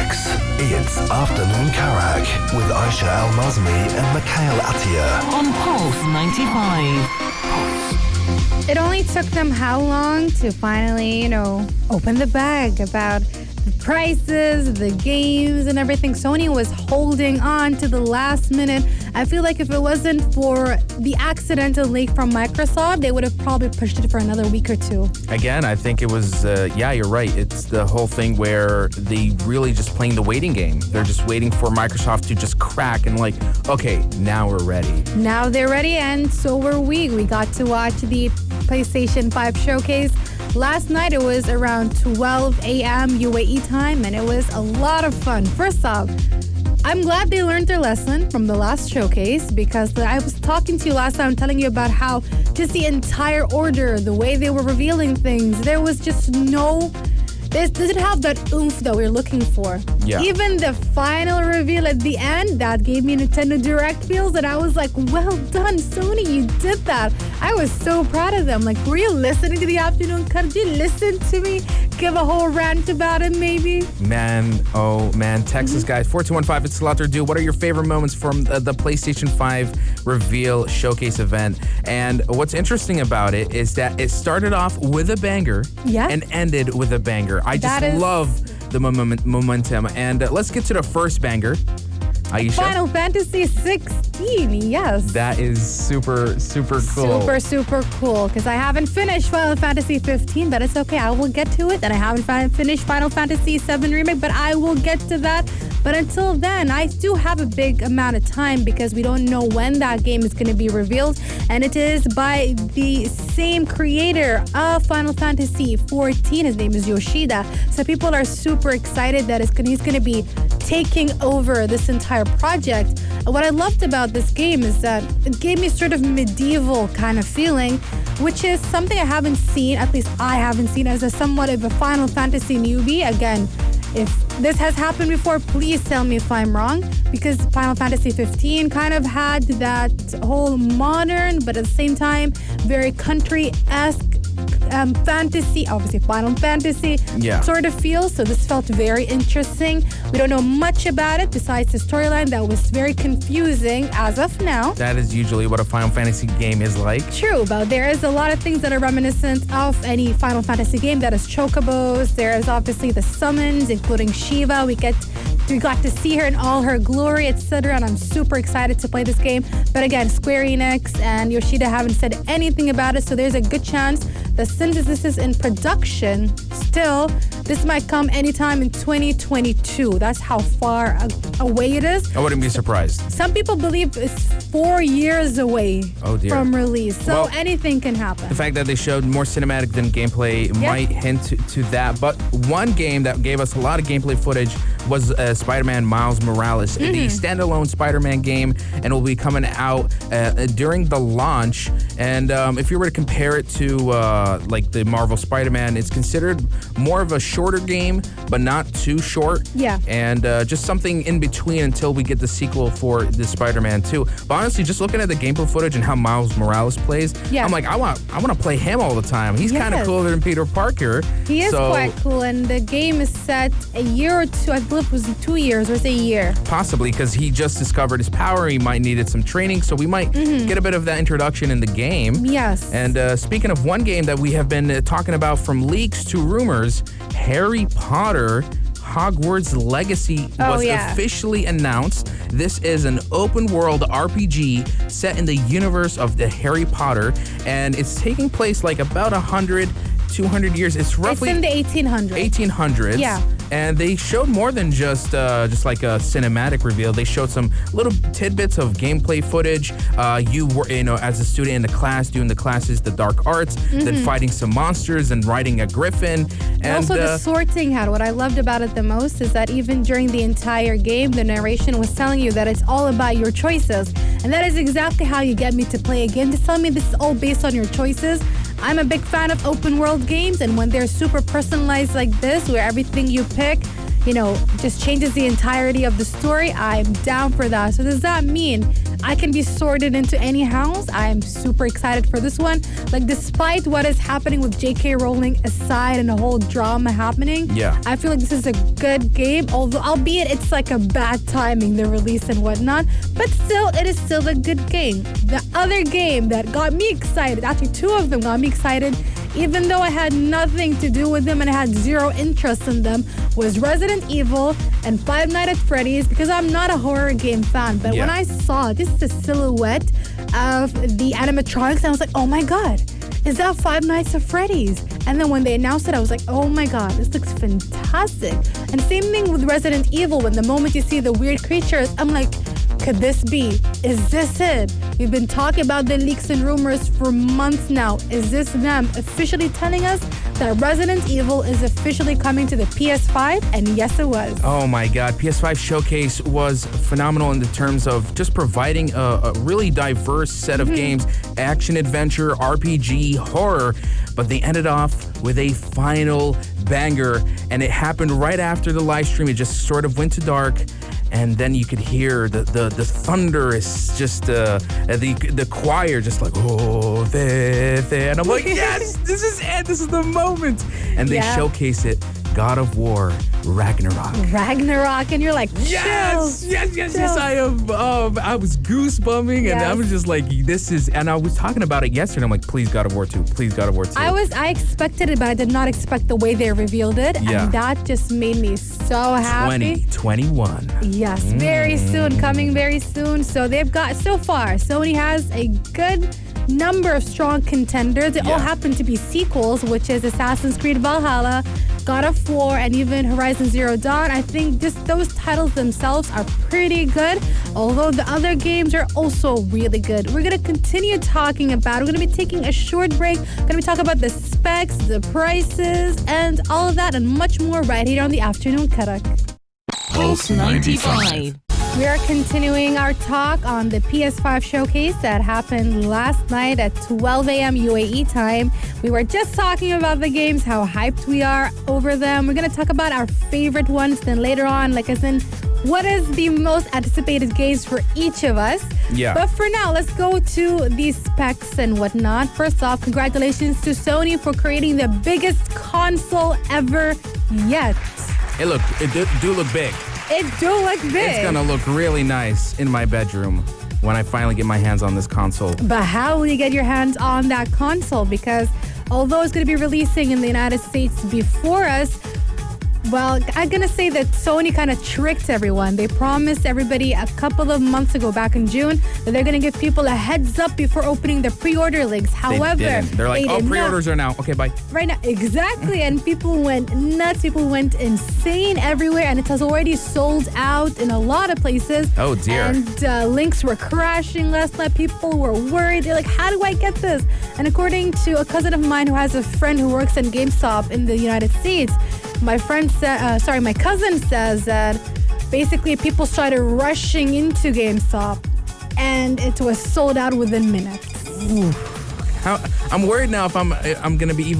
tracks. It's Afternoon Karak with Aisha Al-Mazmi and Mikhail Atiyah. On Pulse 95. It only took them how long to finally, open the bag about the prices, the games, and everything. Sony was holding on to the last minute. I feel like if it wasn't for the accidental leak from Microsoft, they would have probably pushed it for another week or two. Again, I think it was, you're right. It's the whole thing where they really just playing the waiting game. They're just waiting for Microsoft to just crack and okay, now we're ready. Now they're ready, and so were we. We got to watch the PlayStation 5 showcase. Last night it was around 12 a.m. UAE time, and it was a lot of fun. First off, I'm glad they learned their lesson from the last showcase, because I was talking to you last time telling you about how just the entire order, the way they were revealing things, there was just This didn't have that oomph that we're looking for. Yeah. Even the final reveal at the end, that gave me Nintendo Direct feels, and I was like, well done, Sony, you did that. I was so proud of them. Were you listening to the afternoon cut? Did you listen to me give a whole rant about it, maybe? Man, oh man. Texas guys, 4215, it's Slaughter Dude. What are your favorite moments from the PlayStation 5 reveal showcase event? And what's interesting about it is that it started off with a banger and ended with a banger. I just love the momentum. And let's get to the first banger. Aisha? Final Fantasy 16, yes. That is super, super cool. Super, super cool. Because I haven't finished Final Fantasy 15, but it's okay. I will get to it. And I haven't finished Final Fantasy 7 Remake, but I will get to that. But until then, I do have a big amount of time because we don't know when that game is going to be revealed. And it is by the same creator of Final Fantasy 14. His name is Yoshida. So people are super excited that he's going to be taking over this entire project. What I loved about this game is that it gave me sort of medieval kind of feeling, which is something I haven't seen, at least I haven't seen, as a somewhat of a Final Fantasy newbie. Again, if this has happened before, please tell me if I'm wrong, because Final Fantasy 15 kind of had that whole modern, but at the same time, very country-esque fantasy, obviously Final Fantasy sort of feel. So this felt very interesting. We don't know much about it besides the storyline that was very confusing as of now. That is usually what a Final Fantasy game is like. True, but there is a lot of things that are reminiscent of any Final Fantasy game. That is chocobos. There is obviously the summons, including Shiva. We got to see her in all her glory, etc. And I'm super excited to play this game. But again, Square Enix and Yoshida haven't said anything about it, so there's a good chance that since this is in production still, this might come anytime in 2022. That's how far away it is. I wouldn't be surprised. Some people believe it's 4 years away from release. So anything can happen. The fact that they showed more cinematic than gameplay might hint to that. But one game that gave us a lot of gameplay footage was Spider-Man Miles Morales, the standalone Spider-Man game, and it will be coming out during the launch. And if you were to compare it to the Marvel Spider-Man, it's considered more of a shorter game, but not too short. Yeah. And just something in between until we get the sequel for the Spider-Man 2. But honestly, just looking at the gameplay footage and how Miles Morales plays, I'm like, I want to play him all the time. He's kind of cooler than Peter Parker. He is quite cool, and the game is set a year or two. I believe it was 2 years, or was it a year? Possibly, because he just discovered his power. He might needed some training, so we might get a bit of that introduction in the game. Yes. And speaking of one game that we have been talking about from leaks to rumors, Harry Potter Hogwarts Legacy was officially announced. This is an open world RPG set in the universe of the Harry Potter, and it's taking place about 100, 200 years. It's roughly... It's in the 1800s. 1800s. Yeah. And they showed more than just like a cinematic reveal. They showed some little tidbits of gameplay footage. You were, as a student in the class, doing the classes, the dark arts, then fighting some monsters and riding a griffin. And also the sorting hat. What I loved about it the most is that even during the entire game, the narration was telling you that it's all about your choices. And that is exactly how you get me to play a game. Just tell me this is all based on your choices. I'm a big fan of open world games, and when they're super personalized like this, where everything you pick, just changes the entirety of the story, I'm down for that. So does that mean I can be sorted into any house. I am super excited for this one. Like, despite what is happening with J.K. Rowling aside and the whole drama happening, I feel like this is a good game. Although, albeit it's like a bad timing, the release and whatnot, but still, it is still a good game. The other game that got me excited, actually two of them got me excited, even though I had nothing to do with them and I had zero interest in them, was Resident Evil and Five Nights at Freddy's, because I'm not a horror game fan. But when I saw just the silhouette of the animatronics, I was like, oh my God, is that Five Nights at Freddy's? And then when they announced it, I was like, oh my God, this looks fantastic. And same thing with Resident Evil. When the moment you see the weird creatures, I'm like, could this be? Is this it? We've been talking about the leaks and rumors for months now. Is this them officially telling us that Resident Evil is officially coming to the PS5? And yes, it was. Oh my God. PS5 Showcase was phenomenal in the terms of just providing a really diverse set of games. Action, adventure, RPG, horror. But they ended off with a final banger. And it happened right after the live stream. It just sort of went to dark. And then you could hear the thunderous, just the choir just like, oh, there. And I'm like, yes, this is it. This is the moment. And they showcase it. God of War, Ragnarok. And you're like, yes. I am. I was goosebumping, and I was just like, this is. And I was talking about it yesterday. I'm like, please, God of War 2. Please, God of War 2. I expected it, but I did not expect the way they revealed it, and that just made me so happy. 2021. Yes, very soon, coming very soon. So they've got, so far, Sony has a good number of strong contenders. They all happen to be sequels, which is Assassin's Creed Valhalla, God of War, and even Horizon Zero Dawn. I think just those titles themselves are pretty good, although the other games are also really good. We're going to continue talking about it. We're going to be taking a short break. We're going to be talking about the specs, the prices, and all of that and much more right here on the Afternoon Karak. Pulse 95. We are continuing our talk on the PS5 showcase that happened last night at 12 a.m. UAE time. We were just talking about the games, how hyped we are over them. We're going to talk about our favorite ones. Then later on, like as in, what is the most anticipated games for each of us? Yeah. But for now, let's go to the specs and whatnot. First off, congratulations to Sony for creating the biggest console ever yet. It do look big. It do look big. It's gonna look really nice in my bedroom when I finally get my hands on this console. But how will you get your hands on that console? Because although it's going to be releasing in the United States before us, well, I'm going to say that Sony kind of tricked everyone. They promised everybody a couple of months ago, back in June, that they're going to give people a heads up before opening the pre-order links. However, they're like, pre-orders are now. Okay, bye. Right now, exactly. And people went nuts. People went insane everywhere. And it has already sold out in a lot of places. Oh, dear. And links were crashing last night. People were worried. They're like, how do I get this? And according to a cousin of mine who has a friend who works in GameStop in the United States, my cousin says that basically people started rushing into GameStop and it was sold out within minutes. Ooh. I'm worried now if I'm going to be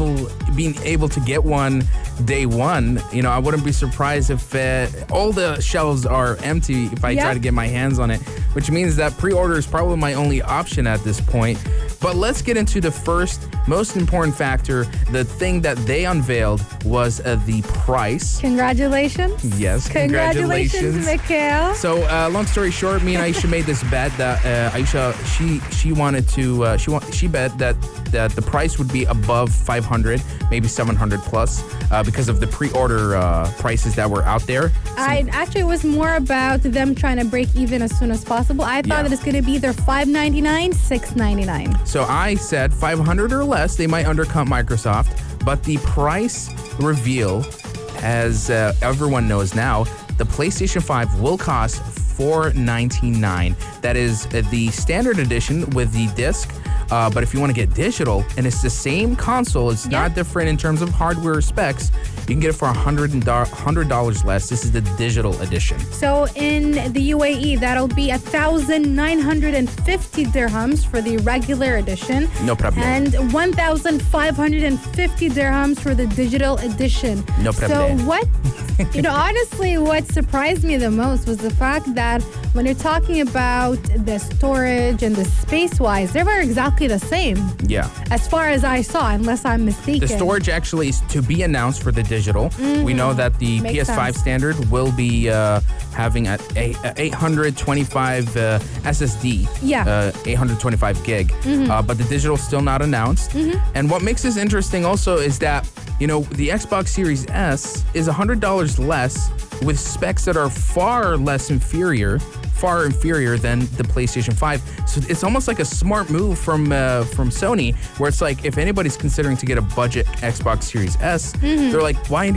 being able to get one day one. You know, I wouldn't be surprised if all the shelves are empty if I try to get my hands on it, which means that pre-order is probably my only option at this point. But let's get into the first most important factor. The thing that they unveiled was the price. Congratulations. Yes, congratulations, Mikhail. So, long story short, me and Aisha made this bet that Aisha, she bet that the price would be above 500, maybe 700 plus, because of the pre-order prices that were out there. It was more about them trying to break even as soon as possible. I thought that it's going to be either $599, $699. So I said 500 or less, they might undercut Microsoft, but the price reveal, as everyone knows now, the PlayStation 5 will cost $499. That is the standard edition with the disc. But if you want to get digital, and it's the same console, it's not different in terms of hardware specs, you can get it for $100 less. This is the digital edition. So in the UAE, that'll be 1,950 dirhams for the regular edition. No problem. And 1,550 dirhams for the digital edition. No problem. So honestly, what surprised me the most was the fact that when you're talking about the storage and the space-wise, they were exactly the same. Yeah. As far as I saw, unless I'm mistaken. The storage actually is to be announced for the digital. We know that the Makes PS5 sense. standard will be having a 825 SSD. Yeah. 825 gig. But the digital's still not announced. And what makes this interesting also is that, you know, the Xbox Series S is $100 less with specs that are far inferior than the PlayStation 5. So it's almost like a smart move from Sony, where it's like, if anybody's considering to get a budget Xbox Series S, they're like, why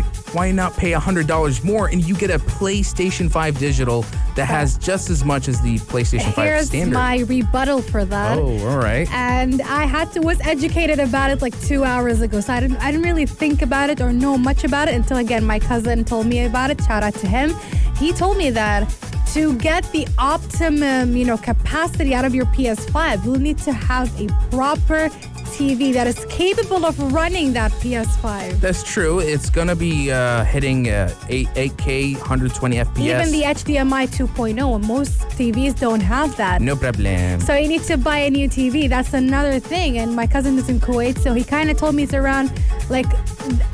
not pay $100 more and you get a PlayStation 5 digital that has just as much as the PlayStation 5 standard? Here's my rebuttal for that. Oh, all right. And I was educated about it like 2 hours ago, so I didn't really think about it or know much about it until, again, my cousin told me about it. Shout out to him. He told me that to get the optimum, capacity out of your PS5, you'll need to have a proper TV that is capable of running that PS5. That's true. It's going to be hitting 8K, 120 FPS. Even the HDMI 2.0, and most TVs don't have that. No problem. So you need to buy a new TV. That's another thing. And my cousin is in Kuwait, so he kind of told me it's around, like,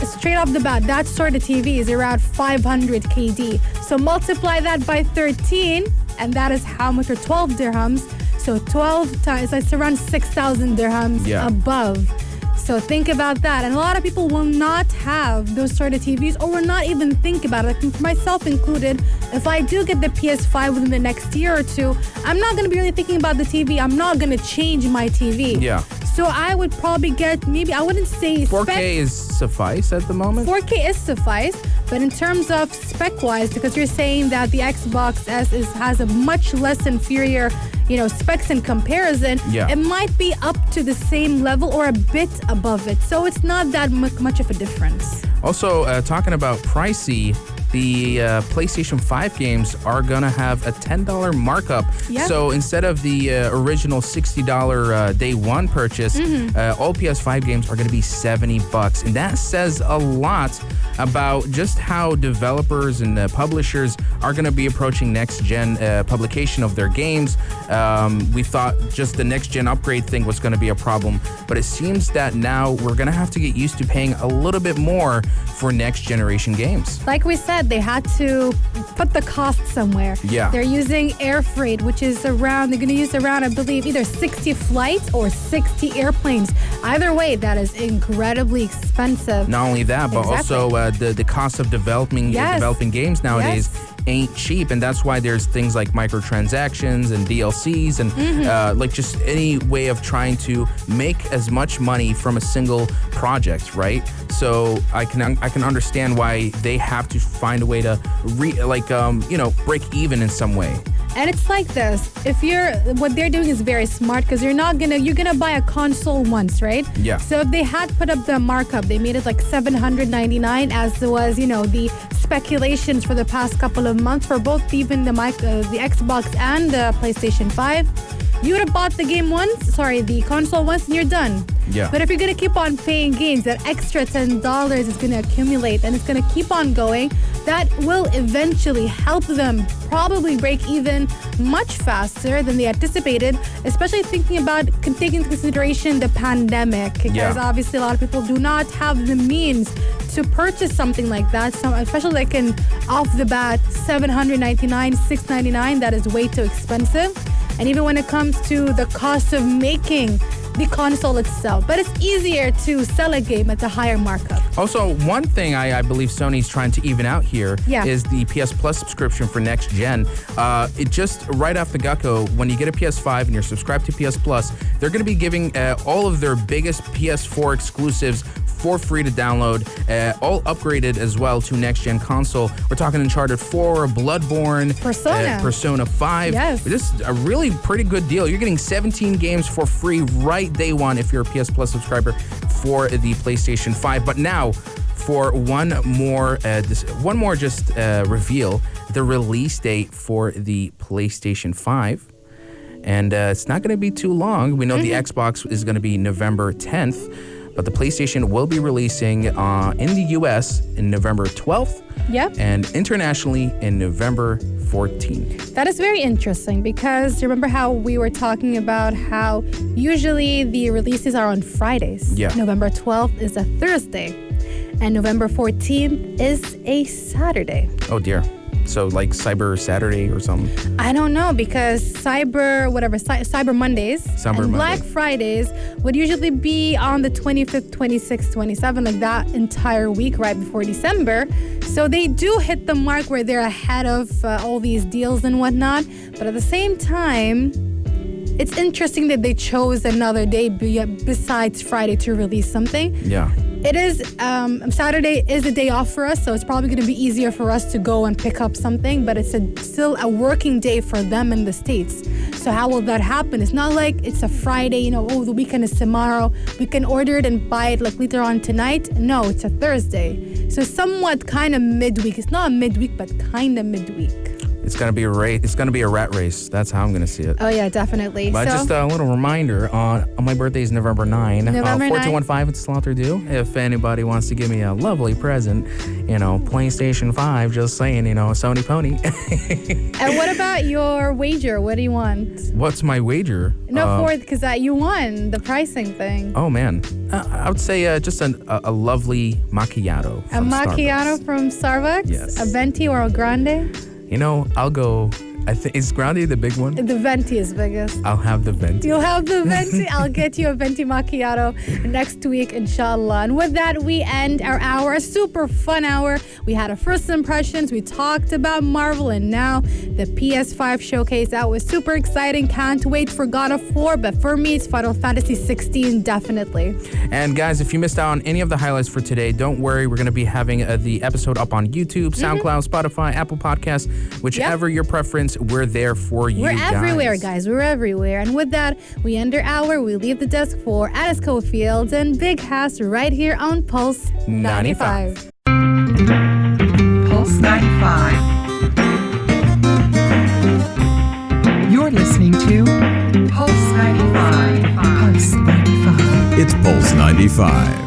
straight off the bat, that sort of TV is around 500 KD. So multiply that by 13, and that is how much, or 12 dirhams. So 12 times, it's around 6,000 dirhams above. So think about that. And a lot of people will not have those sort of TVs, or will not even think about it. Like, myself included, if I do get the PS5 within the next year or two, I'm not going to be really thinking about the TV. I'm not going to change my TV. Yeah. So I would probably get, maybe, I wouldn't say 4K is suffice at the moment. 4K is suffice, but in terms of spec-wise, because you're saying that the Xbox S has a much less inferior, specs in comparison, it might be up to the same level or a bit above it. So it's not that much of a difference. Also, talking about pricey, the PlayStation 5 games are going to have a $10 markup. Yep. So instead of the original $60 day one purchase, all PS5 games are going to be $70. And that says a lot about just how developers and publishers are going to be approaching next-gen publication of their games. We thought just the next-gen upgrade thing was going to be a problem, but it seems that now we're going to have to get used to paying a little bit more for next-generation games. Like we said, they had to put the cost somewhere. Yeah. They're using air freight, which is they're going to use around, I believe, either 60 flights or 60 airplanes. Either way, that is incredibly expensive. Not only that, but also the cost of developing games nowadays ain't cheap, and that's why there's things like microtransactions and DLCs and like just any way of trying to make as much money from a single project, right? So I can understand why they have to find a way to break even in some way. And it's like this. What they're doing is very smart, because you're gonna buy a console once, right? Yeah. So if they had put up the markup, they made it like $799, as was, the speculations for the past couple of months for both even the Xbox and the PlayStation 5. You would have bought the console once, and you're done. Yeah. But if you're going to keep on paying games, that extra $10 is going to accumulate, and it's going to keep on going. That will eventually help them probably break even much faster than they anticipated, especially taking into consideration the pandemic. Because obviously a lot of people do not have the means to purchase something like that. So especially like off the bat, $799, $699, that is way too expensive. And even when it comes to the cost of making the console itself. But it's easier to sell a game at a higher markup. Also, one thing I believe Sony's trying to even out here is the PS Plus subscription for next gen. It just right off the get-go, when you get a PS5 and you're subscribed to PS Plus, they're going to be giving all of their biggest PS4 exclusives for free to download, all upgraded as well to next-gen console. We're talking Uncharted 4, Bloodborne, Persona 5. Yes. This is a really pretty good deal. You're getting 17 games for free right day one if you're a PS Plus subscriber for the PlayStation 5. But now, for one more reveal, the release date for the PlayStation 5. And it's not going to be too long. We know the Xbox is going to be November 10th. But the PlayStation will be releasing in the US in November 12th. Yep. And internationally in November 14th. That is very interesting because remember how we were talking about how usually the releases are on Fridays. Yeah. November 12th is a Thursday and November 14th is a Saturday. Oh dear. So like Cyber Saturday or something? I don't know because Cyber Mondays and Black Fridays would usually be on the 25th, 26th, 27th, like that entire week right before December. So they do hit the mark where they're ahead of all these deals and whatnot. But at the same time, it's interesting that they chose another day besides Friday to release something. Yeah. It is, Saturday is a day off for us, so it's probably going to be easier for us to go and pick up something, but it's still a working day for them in the States. So how will that happen? It's not like it's a Friday, the weekend is tomorrow. We can order it and buy it like later on tonight. No, it's a Thursday. So somewhat kind of midweek. It's not a midweek, but kind of midweek. It's gonna be a race. It's gonna be a rat race. That's how I'm gonna see it. Oh yeah, definitely. But just a little reminder: on my birthday is November 9. November 4215 at Slaughter Do. If anybody wants to give me a lovely present, PlayStation 5. Just saying, Sony Pony. And what about your wager? What do you want? What's my wager? No, because you won the pricing thing. Oh man, I would say just a lovely macchiato. A macchiato Starbucks. from Starbucks. Yes. A venti or a grande. I'll go. I think is Grande the big one? The venti is biggest. I'll have the venti. You'll have the venti. I'll get you a venti macchiato next week, inshallah. And with that, we end our hour, a super fun hour. We had our first impressions. We talked about Marvel, and now the PS5 showcase. That was super exciting. Can't wait for God of War, but for me, it's Final Fantasy 16, definitely. And guys, if you missed out on any of the highlights for today, don't worry. We're going to be having the episode up on YouTube, SoundCloud, Spotify, Apple Podcasts, whichever your preference. We're there for you. We're everywhere, guys. We're everywhere. And with that, we end our hour. We leave the desk for Alice Cofield and Big Hass right here on Pulse 95. Pulse 95. You're listening to Pulse 95. Pulse 95. It's Pulse 95.